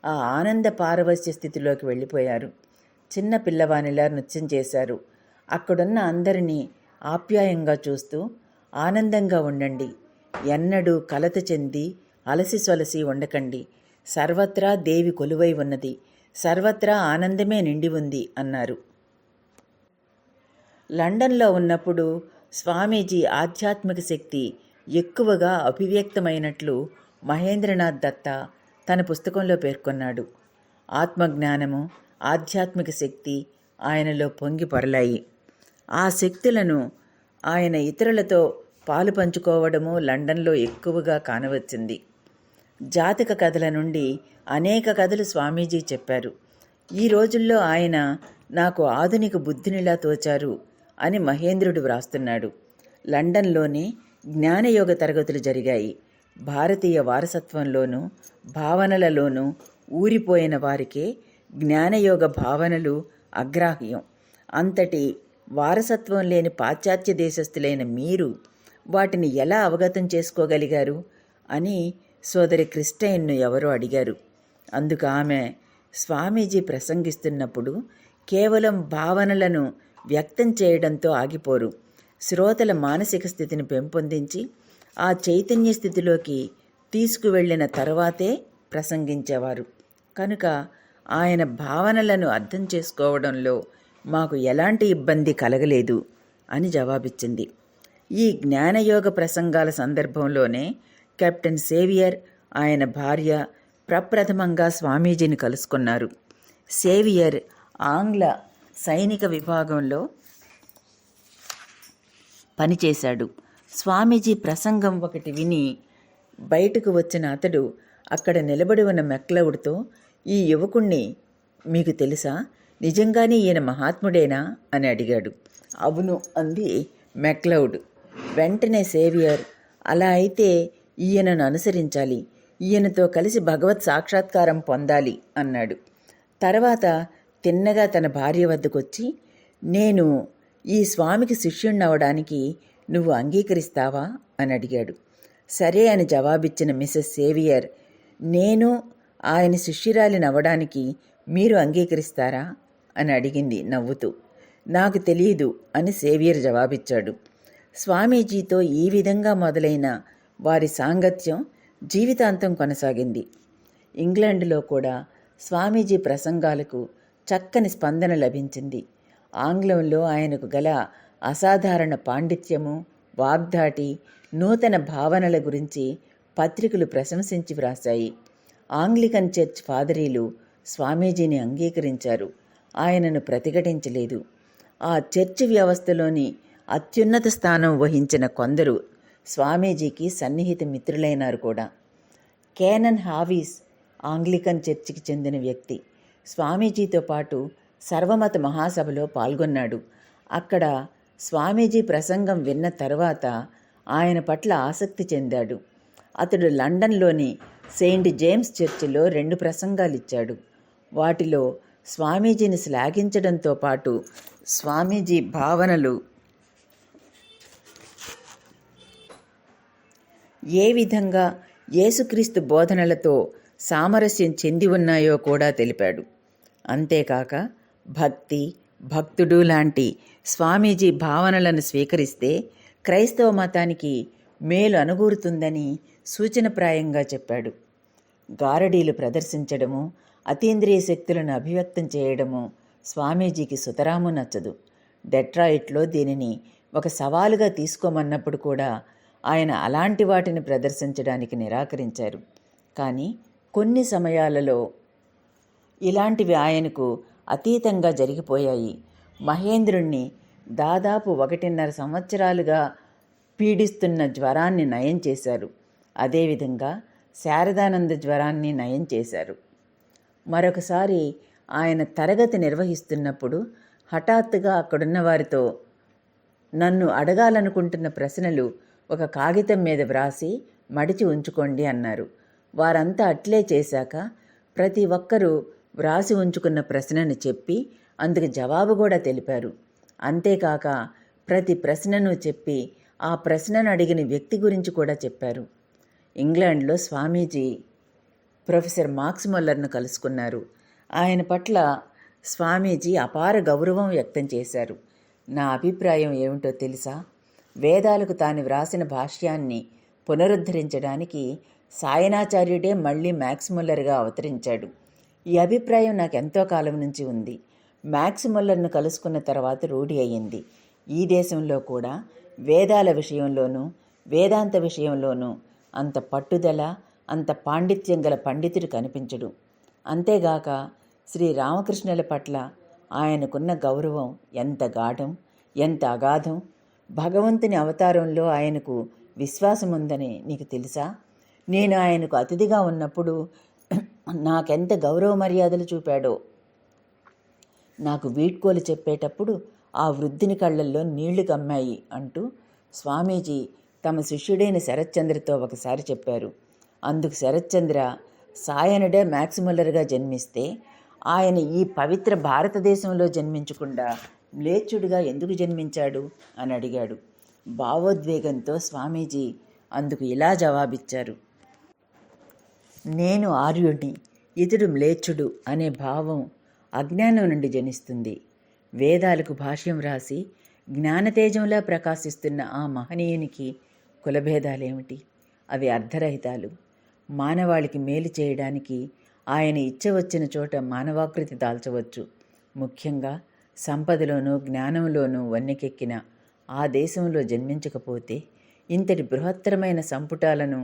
ఆ ఆనంద పారవస్య స్థితిలోకి వెళ్ళిపోయారు. చిన్న పిల్లవానిలా నృత్యం చేశారు. అక్కడున్న అందరినీ ఆప్యాయంగా చూస్తూ, ఆనందంగా ఉండండి, ఎన్నడూ కలత చెంది అలసి సొలసి ఉండకండి, సర్వత్రా దేవి కొలువై ఉన్నది, సర్వత్రా ఆనందమే నిండి ఉంది అన్నారు. లండన్లో ఉన్నప్పుడు స్వామీజీ ఆధ్యాత్మిక శక్తి ఎక్కువగా అభివ్యక్తమైనట్లు మహేంద్రనాథ్ దత్త తన పుస్తకంలో పేర్కొన్నాడు. ఆత్మజ్ఞానము, ఆధ్యాత్మిక శక్తి ఆయనలో పొంగి పొరలాయి. ఆ శక్తులను ఆయన ఇతరులతో పాలు పంచుకోవడము లండన్లో ఎక్కువగా కానవచ్చింది. జాతక కథల నుండి అనేక కథలు స్వామీజీ చెప్పారు. ఈ రోజుల్లో ఆయన నాకు ఆధునిక బుద్ధినిలా తోచారు అని మహేంద్రుడు వ్రాస్తున్నాడు. లండన్లోనే జ్ఞానయోగ తరగతులు జరిగాయి. భారతీయ వారసత్వంలోనూ భావనలలోనూ ఊరిపోయిన వారికే జ్ఞానయోగ భావనలు అగ్రాహ్యం. అంతటి వారసత్వం లేని పాశ్చాత్య దేశస్థులైన మీరు వాటిని ఎలా అవగతం చేసుకోగలిగారు అని సోదరి క్రిస్టైన్ను ఎవరో అడిగారు. అందుకు ఆమె, స్వామీజీ ప్రసంగిస్తున్నప్పుడు కేవలం భావనలను వ్యక్తం చేయడంతో ఆగిపోరు. శ్రోతల మానసిక స్థితిని పెంపొందించి ఆ చైతన్య స్థితిలోకి తీసుకువెళ్ళిన తర్వాతే ప్రసంగించేవారు. కనుక ఆయన భావనలను అర్థం చేసుకోవడంలో మాకు ఎలాంటి ఇబ్బంది కలగలేదు అని జవాబిచ్చింది. ఈ జ్ఞానయోగ ప్రసంగాల సందర్భంలోనే కెప్టెన్ సేవియర్, ఆయన భార్య ప్రప్రథమంగా స్వామీజీని కలుసుకున్నారు. సేవియర్ ఆంగ్ల సైనిక విభాగంలో పనిచేశాడు. స్వామీజీ ప్రసంగం ఒకటి విని బయటకు వచ్చిన అతడు అక్కడ నిలబడి ఉన్న మెక్లౌడ్తో, ఈ యువకుణ్ణి మీకు తెలుసా? నిజంగానే ఈయన మహాత్ముడేనా అని అడిగాడు. అవును అంది మెక్లౌడ్. వెంటనే సేవియర్, అలా అయితే ఈయనను అనుసరించాలి, ఈయనతో కలిసి భగవత్ సాక్షాత్కారం పొందాలి అన్నాడు. తర్వాత తిన్నగా తన భార్య వద్దకొచ్చి, నేను ఈ స్వామికి శిష్యుణ్ణవడానికి నువ్వు అంగీకరిస్తావా అని అడిగాడు. సరే అని జవాబిచ్చిన మిసెస్ సేవియర్, నేను ఆయన శిష్యురాలినవ్వడానికి మీరు అంగీకరిస్తారా అని అడిగింది నవ్వుతూ. నాకు తెలియదు అని సేవియర్ జవాబిచ్చాడు. స్వామీజీతో ఈ విధంగా మొదలైన వారి సాంగత్యం జీవితాంతం కొనసాగింది. ఇంగ్లాండ్లో కూడా స్వామీజీ ప్రసంగాలకు చక్కని స్పందన లభించింది. ఆంగ్లంలో ఆయనకు గల అసాధారణ పాండిత్యము, వాగ్దాటి, నూతన భావనల గురించి పత్రికలు ప్రశంసించి వ్రాశాయి. ఆంగ్లికన్ చర్చ్ ఫాదరీలు స్వామీజీని అంగీకరించారు, ఆయనను ప్రతిఘటించలేదు. ఆ చర్చి వ్యవస్థలోని అత్యున్నత స్థానం వహించిన కొందరు స్వామీజీకి సన్నిహిత మిత్రులైనారు కూడా. కేనన్ హావీస్ ఆంగ్లికన్ చర్చికి చెందిన వ్యక్తి. స్వామీజీతో పాటు సర్వమత మహాసభలో పాల్గొన్నాడు. అక్కడ స్వామీజీ ప్రసంగం విన్న తర్వాత ఆయన పట్ల ఆసక్తి చెందాడు. అతడు లండన్లోని సెయింట్ జేమ్స్ చర్చిలో 2 ప్రసంగాలిచ్చాడు. వాటిలో స్వామీజీని శ్లాఘించడంతో పాటు స్వామీజీ భావనలు ఏ విధంగా యేసుక్రీస్తు బోధనలతో సామరస్యం చెంది ఉన్నాయో కూడా తెలిపాడు. అంతేకాక భక్తి, భక్తుడు లాంటి స్వామీజీ భావనలను స్వీకరిస్తే క్రైస్తవ మతానికి మేలు అనుగూరుతుందని సూచనప్రాయంగా చెప్పాడు. గారడీలు ప్రదర్శించడము, అతీంద్రియ శక్తులను అభివ్యక్తం చేయడము స్వామీజీకి సుతరాము నచ్చదు. డెట్రాయిట్లో దీనిని ఒక సవాలుగా తీసుకోమన్నప్పుడు కూడా ఆయన అలాంటి వాటిని ప్రదర్శించడానికి నిరాకరించారు. కానీ కొన్ని సమయాలలో ఇలాంటివి ఆయనకు అతీతంగా జరిగిపోయాయి. మహేంద్రుణ్ణి దాదాపు 1.5 సంవత్సరాలుగా పీడిస్తున్న జ్వరాన్ని నయం చేశారు. అదేవిధంగా శారదానంద జ్వరాన్ని నయం చేశారు. మరొకసారి ఆయన తరగతి నిర్వహిస్తున్నప్పుడు హఠాత్తుగా అక్కడున్న వారితో నన్ను అడగాలనుకుంటున్న ప్రశ్నలు ఒక కాగితం మీద వ్రాసి మడిచి ఉంచుకోండి అన్నారు. వారంతా అట్లే చేశాక ప్రతి ఒక్కరూ వ్రాసి ఉంచుకున్న ప్రశ్నను చెప్పి అందుకు జవాబు కూడా తెలిపారు. అంతేకాక ప్రతి ప్రశ్నను చెప్పి ఆ ప్రశ్నను అడిగిన వ్యక్తి గురించి కూడా చెప్పారు. ఇంగ్లాండ్లో స్వామీజీ ప్రొఫెసర్ మార్క్స్ ముల్లర్ను కలుసుకున్నారు. ఆయన పట్ల స్వామీజీ అపార గౌరవం వ్యక్తం చేశారు. నా అభిప్రాయం ఏమిటో తెలుసా? వేదాలకు తాను వ్రాసిన భాష్యాన్ని పునరుద్ధరించడానికి సాయనాచార్యుడే మళ్ళీ మ్యాక్స్ ముల్లర్గా అవతరించాడు. ఈ అభిప్రాయం నాకు ఎంతో కాలం నుంచి ఉంది. మ్యాక్స్ ముల్లర్ను కలుసుకున్న తర్వాత రూఢి అయ్యింది. ఈ దేశంలో కూడా వేదాల విషయంలోనూ వేదాంత విషయంలోనూ అంత పట్టుదల, అంత పాండిత్యం గల పండితుడు కనిపించడు. అంతేగాక శ్రీ రామకృష్ణుల పట్ల ఆయనకున్న గౌరవం ఎంత గాఢం, ఎంత అగాధం. భగవంతుని అవతారంలో ఆయనకు విశ్వాసం ఉందని నీకు తెలుసా? నేను ఆయనకు అతిథిగా ఉన్నప్పుడు నాకెంత గౌరవ మర్యాదలు చూపాడో. నాకు వీడ్కోలు చెప్పేటప్పుడు ఆ వృద్ధుని కళ్ళల్లో నీళ్లు కమ్మాయి అంటూ స్వామీజీ తమ శిష్యుడైన శరత్చంద్రతో ఒకసారి చెప్పారు. అందుకు శరత్చంద్ర, సాయనుడే మ్యాక్స్ ముల్లర్గా జన్మిస్తే ఆయన ఈ పవిత్ర భారతదేశంలో జన్మించకుండా మ్లేచ్చుడిగా ఎందుకు జన్మించాడు అని అడిగాడు. భావోద్వేగంతో స్వామీజీ అందుకు ఇలా జవాబిచ్చారు: నేను ఆర్యుడిని, ఇతడు మ్లేచ్చుడు అనే భావం అజ్ఞానం నుండి జనిస్తుంది. వేదాలకు భాష్యం రాసి జ్ఞానతేజంలా ప్రకాశిస్తున్న ఆ మహనీయునికి కులభేదాలేమిటి? అవి అర్ధరహితాలు. మానవాళికి మేలు చేయడానికి ఆయన ఇచ్చ వచ్చిన చోట మానవాకృతి దాల్చవచ్చు. ముఖ్యంగా సంపదలోనూ జ్ఞానంలోనూ వన్నెకెక్కిన ఆ దేశంలో జన్మించకపోతే ఇంతటి బృహత్తరమైన సంపుటాలను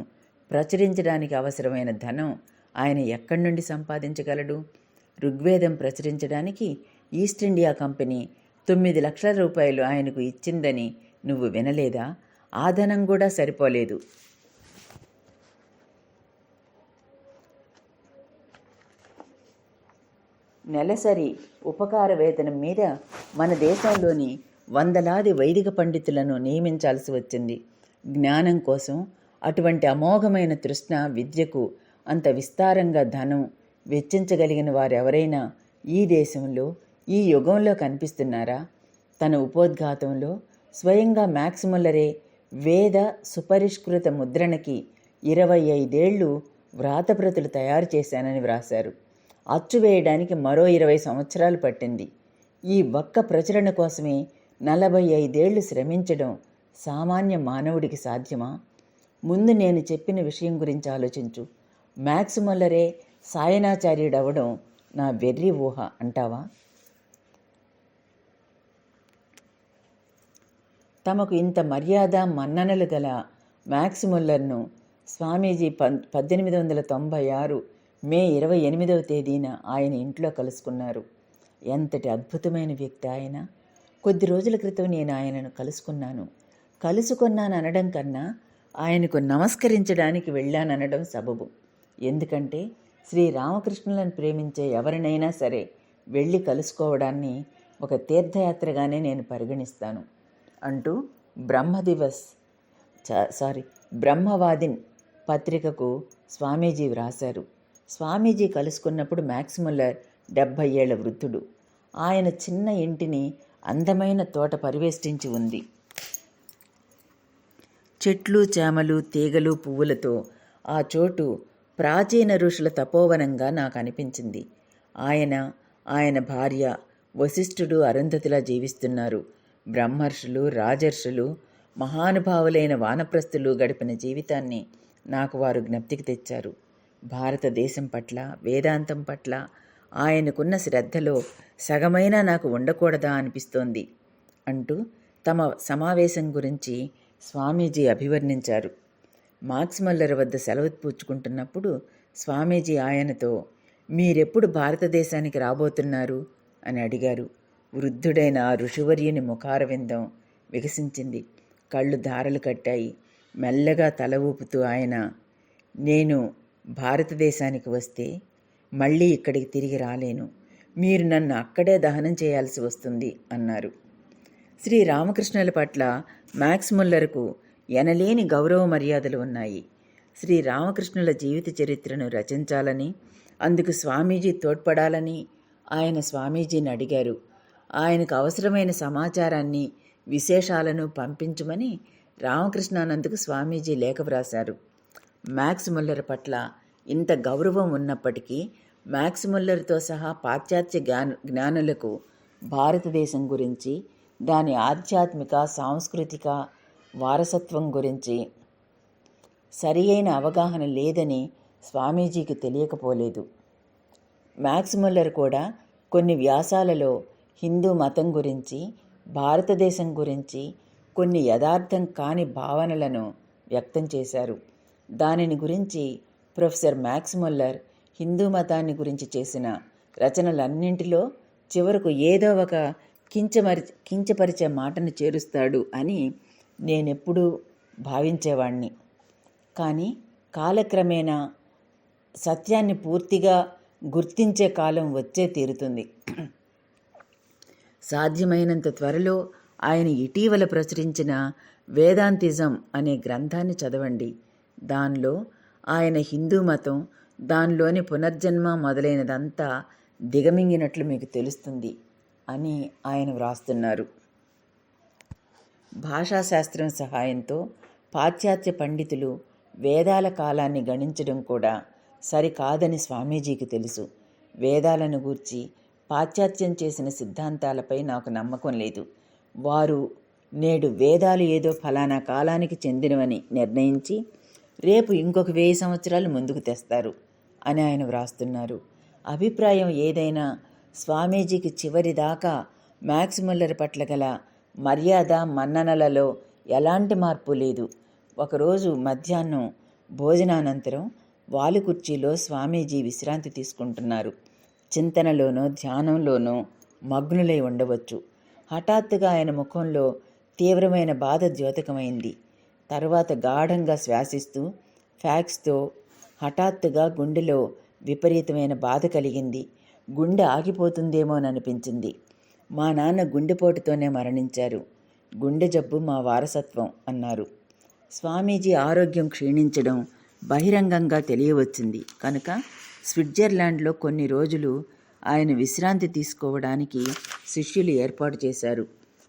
ప్రచురించడానికి అవసరమైన ధనం ఆయన ఎక్కడి నుండి సంపాదించగలడు? ఋగ్వేదం ప్రచురించడానికి ఈస్ట్ ఇండియా కంపెనీ 9 లక్షల రూపాయలు ఆయనకు ఇచ్చిందని నువ్వు వినలేదా? ఆ ధనం కూడా సరిపోలేదు. నెలసరి ఉపకార వేతనం మీద మన దేశంలోని వందలాది వైదిక పండితులను నియమించాల్సి వచ్చింది. జ్ఞానం కోసం అటువంటి అమోఘమైన తృష్ణ విద్యకు అంత విస్తారంగా ధనం వెచ్చించగలిగిన వారెవరైనా ఈ దేశంలో ఈ యుగంలో కనిపిస్తున్నారా? తన ఉపోద్ఘాతంలో స్వయంగా మ్యాక్స్ ముల్లరే వేద సుపరిష్కృత ముద్రణకి 25 ఏళ్లు వ్రాతప్రతులు తయారు చేశానని వ్రాశారు. అచ్చు వేయడానికి మరో 20 సంవత్సరాలు పట్టింది. ఈ ఒక్క ప్రచురణ కోసమే 45 ఏళ్లు శ్రమించడం సామాన్య మానవుడికి సాధ్యమా? ముందు నేను చెప్పిన విషయం గురించి ఆలోచించు. మ్యాక్స్ ముల్లరే సాయనాచార్యుడవడం నా వెర్రి ఊహ అంటావా? తమకు ఇంత మర్యాద మన్ననలు గల మ్యాక్స్ ముల్లర్ను స్వామీజీ 1896 మే 28వ తేదీన ఆయన ఇంట్లో కలుసుకున్నారు. ఎంతటి అద్భుతమైన వ్యక్తి ఆయన! కొద్ది రోజుల క్రితం నేను ఆయనను కలుసుకున్నాను అనడం కన్నా ఆయనకు నమస్కరించడానికి వెళ్ళాననడం సబబు. ఎందుకంటే శ్రీ రామకృష్ణులను ప్రేమించే ఎవరినైనా సరే వెళ్ళి కలుసుకోవడాన్ని ఒక తీర్థయాత్రగానే నేను పరిగణిస్తాను అంటూ బ్రహ్మవాదిన్ పత్రికకు స్వామీజీ వ్రాశారు. స్వామీజీ కలుసుకున్నప్పుడు మ్యాక్స్ ముల్లర్ 70 ఏళ్ల వృద్ధుడు. ఆయన చిన్న ఇంటిని అందమైన తోట పరివేష్టించి ఉంది. చెట్లు, చేమలు, తీగలు, పువ్వులతో ఆ చోటు ప్రాచీన ఋషుల తపోవనంగా నాకు అనిపించింది. ఆయన భార్య వశిష్ఠుడు అరుంధతిలా జీవిస్తున్నారు. బ్రహ్మర్షులు, రాజర్షులు, మహానుభావులైన వానప్రస్థులు గడిపిన జీవితాన్ని నాకు వారు జ్ఞప్తికి తెచ్చారు. భారతదేశం పట్ల, వేదాంతం పట్ల ఆయనకున్న శ్రద్ధలో సగమైనా నాకు ఉండకూడదా అనిపిస్తోంది అంటూ తమ సమావేశం గురించి స్వామీజీ అభివర్ణించారు. మాక్స్ ముల్లర్ వద్ద సెలవు పుచ్చుకుంటున్నప్పుడు స్వామీజీ ఆయనతో, మీరెప్పుడు భారతదేశానికి రాబోతున్నారు అని అడిగారు. వృద్ధుడైన ఆ ఋషివర్యుని ముఖారవిందం వికసించింది. కళ్ళు ధారలు కట్టాయి. మెల్లగా తల ఊపుతూ ఆయన, నేను భారతదేశానికి వస్తే మళ్ళీ ఇక్కడికి తిరిగి రాలేను. మీరు నన్ను అక్కడే దహనం చేయాల్సి వస్తుంది అన్నారు. శ్రీ రామకృష్ణుల పట్ల మాక్స్ ముల్లర్కు ఎనలేని గౌరవ మర్యాదలు ఉన్నాయి. శ్రీ రామకృష్ణుల జీవిత చరిత్రను రచించాలని, అందుకు స్వామీజీ తోడ్పడాలని ఆయన స్వామీజీని అడిగారు. ఆయనకు అవసరమైన సమాచారాన్ని, విశేషాలను పంపించమని రామకృష్ణానందకు స్వామీజీ లేఖ వ్రాశారు. మాక్స్ ముల్లర్ పట్ల ఇంత గౌరవం ఉన్నప్పటికీ మాక్స్ ముల్లర్తో సహా పాశ్చాత్య జ్ఞానులకు భారతదేశం గురించి, దాని ఆధ్యాత్మిక, సాంస్కృతిక వారసత్వం గురించి సరి అయిన అవగాహన లేదని స్వామీజీకి తెలియకపోలేదు. మాక్స్ ముల్లర్ కూడా కొన్ని వ్యాసాలలో హిందూ మతం గురించి, భారతదేశం గురించి కొన్ని యథార్థం కాని భావనలను వ్యక్తం చేశారు. దానిని గురించి ప్రొఫెసర్ మాక్స్ ముల్లర్ హిందూ మతాన్ని గురించి చేసిన రచనలన్నింటిలో చివరకు ఏదో ఒక కించపరిచే మాటను చేరుస్తాడు అని నేనెప్పుడూ భావించేవాణ్ణి. కానీ కాలక్రమేణా సత్యాన్ని పూర్తిగా గుర్తించే కాలం వచ్చే తీరుతుంది. సాధ్యమైనంత త్వరలో ఆయన ఇటీవల ప్రచురించిన వేదాంతిజం అనే గ్రంథాన్ని చదవండి. దానిలో ఆయన హిందూ మతం, దానిలోని పునర్జన్మ మొదలైనదంతా దిగమింగినట్లు మీకు తెలుస్తుంది అని ఆయన వ్రాస్తున్నారు. భాషాశాస్త్రం సహాయంతో పాశ్చాత్య పండితులు వేదాల కాలాన్ని గణించడం కూడా సరికాదని స్వామీజీకి తెలుసు. వేదాలను గూర్చి పాశ్చాత్యం చేసిన సిద్ధాంతాలపై నాకు నమ్మకం లేదు. వారు నేడు వేదాలు ఏదో ఫలానా కాలానికి చెందినవని నిర్ణయించి రేపు ఇంకొక 1000 సంవత్సరాలు ముందుకు తెస్తారు అని ఆయన వ్రాస్తున్నారు. అభిప్రాయం ఏదైనా స్వామీజీకి చివరిదాకా మాక్స్ ముల్లర్ పట్ల గల మర్యాద, మన్ననలలో ఎలాంటి మార్పు లేదు. ఒకరోజు మధ్యాహ్నం భోజనానంతరం వాలుకుర్చీలో స్వామీజీ విశ్రాంతి తీసుకుంటున్నారు. చింతనలోనో ధ్యానంలోనో మగ్నులై ఉండవచ్చు. హఠాత్తుగా ఆయన ముఖంలో తీవ్రమైన బాధ ద్యోతకమైంది. తర్వాత గాఢంగా శ్వాసిస్తూ ఫ్యాక్స్తో హఠాత్తుగా గుండెలో విపరీతమైన బాధ కలిగింది. గుండె ఆగిపోతుందేమోననిపించింది. మా నాన్న గుండెపోటుతోనే మరణించారు. గుండె జబ్బు మా వారసత్వం అన్నారు. స్వామీజీ ఆరోగ్యం క్షీణించడం బహిరంగంగా తెలియవచ్చింది కనుక స్విట్జర్లాండ్లో కొన్ని రోజులు ఆయన విశ్రాంతి తీసుకోవడానికి శిష్యులు ఏర్పాటు చేశారు.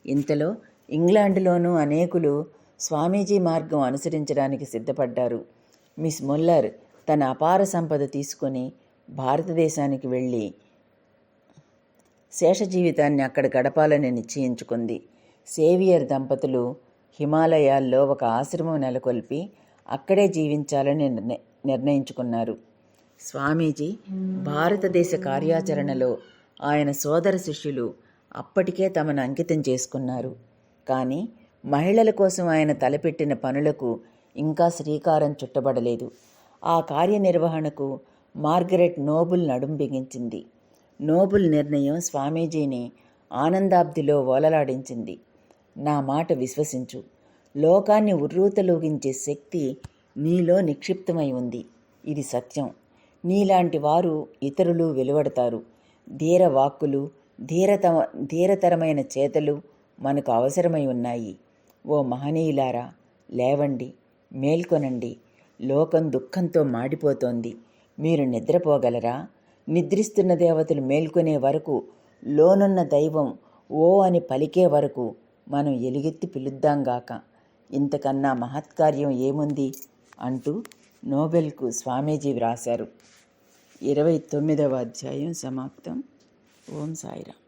ఇంతలో ఇంగ్లాండ్లోనూ అనేకులు స్వామీజీ మార్గం అనుసరించడానికి సిద్ధపడ్డారు. మిస్ ముల్లర్ తన అపార సంపద తీసుకొని భారతదేశానికి వెళ్ళి శేష జీవితాన్ని అక్కడ గడపాలని నిశ్చయించుకుంది. సేవియర్ దంపతులు హిమాలయాల్లో ఒక ఆశ్రమం నెలకొల్పి అక్కడే జీవించాలని నిర్ణయించుకున్నారు. స్వామీజీ భారతదేశ కార్యాచరణలో ఆయన సోదర శిష్యులు అప్పటికే తమను అంకితం చేసుకున్నారు. కానీ మహిళల కోసం ఆయన తలపెట్టిన పనులకు ఇంకా శ్రీకారం చుట్టబడలేదు. ఆ కార్యనిర్వహణకు మార్గరెట్ నోబుల్ నడుం బిగించింది. నోబుల్ నిర్ణయం స్వామీజీని ఆనందాబ్దిలో ఓలలాడించింది. నా మాట విశ్వసించు. లోకాన్ని ఉర్రూతలూగించే శక్తి నీలో నిక్షిప్తమై ఉంది. ఇది సత్యం. నీలాంటి వారు ఇతరులు వెలువడతారు. ధీర వాక్కులు, ధీరతరమైన చేతలు మనకు అవసరమై ఉన్నాయి. ఓ మహనీయులారా, లేవండి, మేల్కొనండి. లోకం దుఃఖంతో మాడిపోతోంది. మీరు నిద్రపోగలరా? నిద్రిస్తున్న దేవతలు మేల్కొనే వరకు, లోనున్న దైవం ఓ అని పలికే వరకు మనం ఎలుగెత్తి పిలుద్దాంగాక. ఇంతకన్నా మహత్కార్యం ఏముంది అంటూ నోబెల్కు స్వామీజీ వ్రాశారు. 29వ అధ్యాయం సమాప్తం. ఓం సాయిరాం.